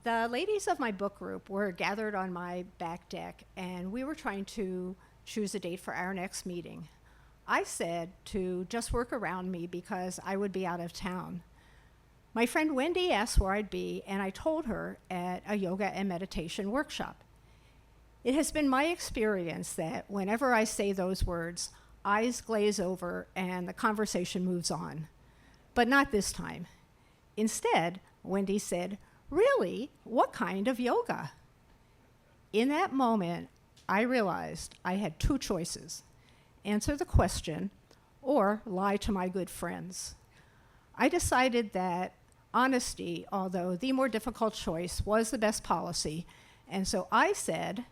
The ladies of my book group were gathered on my back deck, and we were trying to choose a date for our next meeting. I said to just work around me because I would be out of town. My friend Wendy asked where I'd be, and I told her at a yoga and meditation workshop. It has been my experience that whenever I say those words, eyes glaze over and the conversation moves on. But not this time. Instead, Wendy said, "Really? What kind of yoga?" In that moment, I realized I had two choices: answer the question or lie to my good friends. I decided that honesty, although the more difficult choice, was the best policy, and so I said,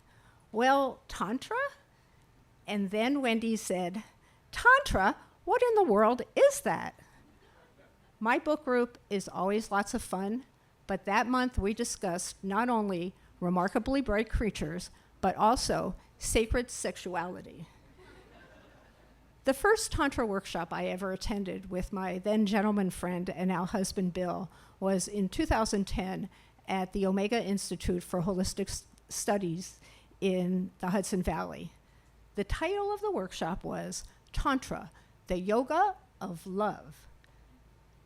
"Well, Tantra?" And then Wendy said, "Tantra? What in the world is that?" My book group is always lots of fun, but that month we discussed not only remarkably bright creatures, but also sacred sexuality. The first Tantra workshop I ever attended with my then gentleman friend and now husband Bill was in 2010 at the Omega Institute for Holistic Studies in the Hudson Valley. The title of the workshop was Tantra, the Yoga of Love.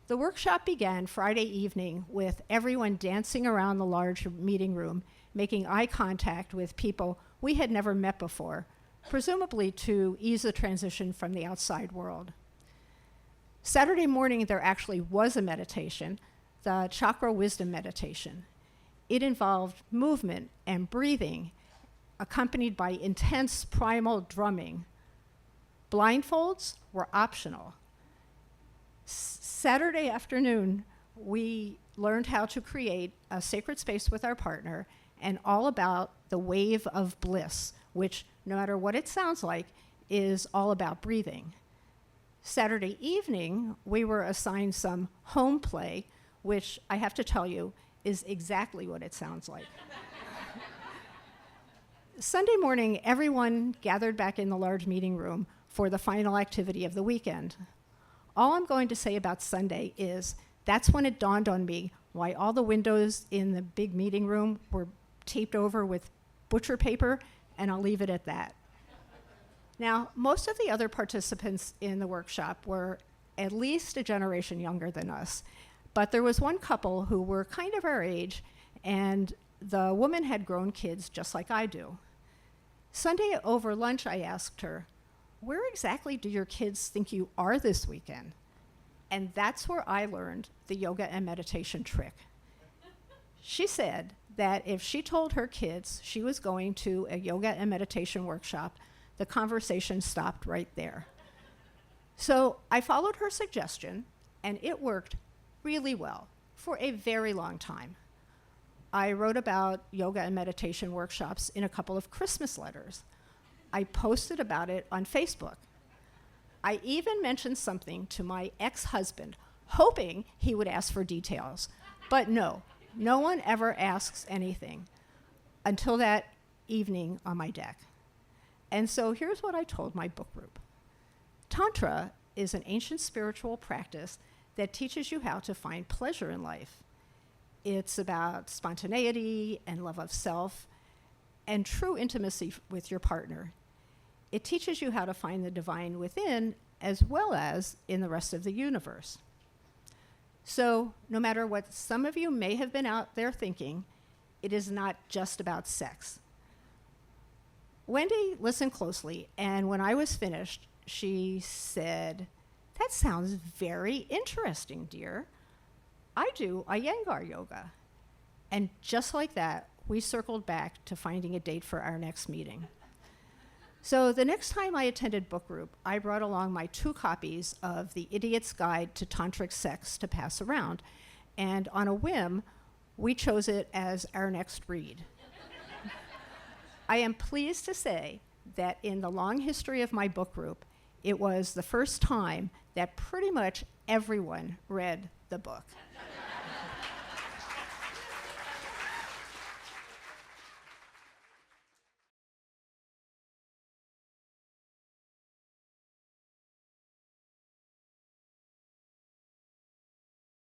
The workshop began Friday evening with everyone dancing around the large meeting room, making eye contact with people we had never met before, presumably to ease the transition from the outside world. Saturday morning, there actually was a meditation, the Chakra Wisdom Meditation. It involved movement and breathing, accompanied by intense primal drumming. Blindfolds were optional. Saturday afternoon, we learned how to create a sacred space with our partner and all about the wave of bliss, which, no matter what it sounds like, is all about breathing. Saturday evening, we were assigned some home play, which I have to tell you is exactly what it sounds like. Sunday morning, everyone gathered back in the large meeting room for the final activity of the weekend. All I'm going to say about Sunday is that's when it dawned on me why all the windows in the big meeting room were taped over with butcher paper, and I'll leave it at that. Now, most of the other participants in the workshop were at least a generation younger than us, but there was one couple who were kind of our age, and the woman had grown kids just like I do. Sunday over lunch, I asked her, "Where exactly do your kids think you are this weekend?" And that's where I learned the yoga and meditation trick. She said that if she told her kids she was going to a yoga and meditation workshop, the conversation stopped right there. So I followed her suggestion, and it worked really well for a very long time. I wrote about yoga and meditation workshops in a couple of Christmas letters. I posted about it on Facebook. I even mentioned something to my ex-husband, hoping he would ask for details. But no one ever asks anything until that evening on my deck. And so here's what I told my book group. Tantra is an ancient spiritual practice that teaches you how to find pleasure in life. It's about spontaneity and love of self and true intimacy with your partner. It teaches you how to find the divine within as well as in the rest of the universe. So no matter what some of you may have been out there thinking, it is not just about sex. Wendy listened closely, and when I was finished, she said, "That sounds very interesting, dear. I do Iyengar yoga." And just like that, we circled back to finding a date for our next meeting. So the next time I attended book group, I brought along my 2 copies of The Idiot's Guide to Tantric Sex to pass around, and on a whim, we chose it as our next read. I am pleased to say that in the long history of my book group, it was the first time that pretty much everyone read the book.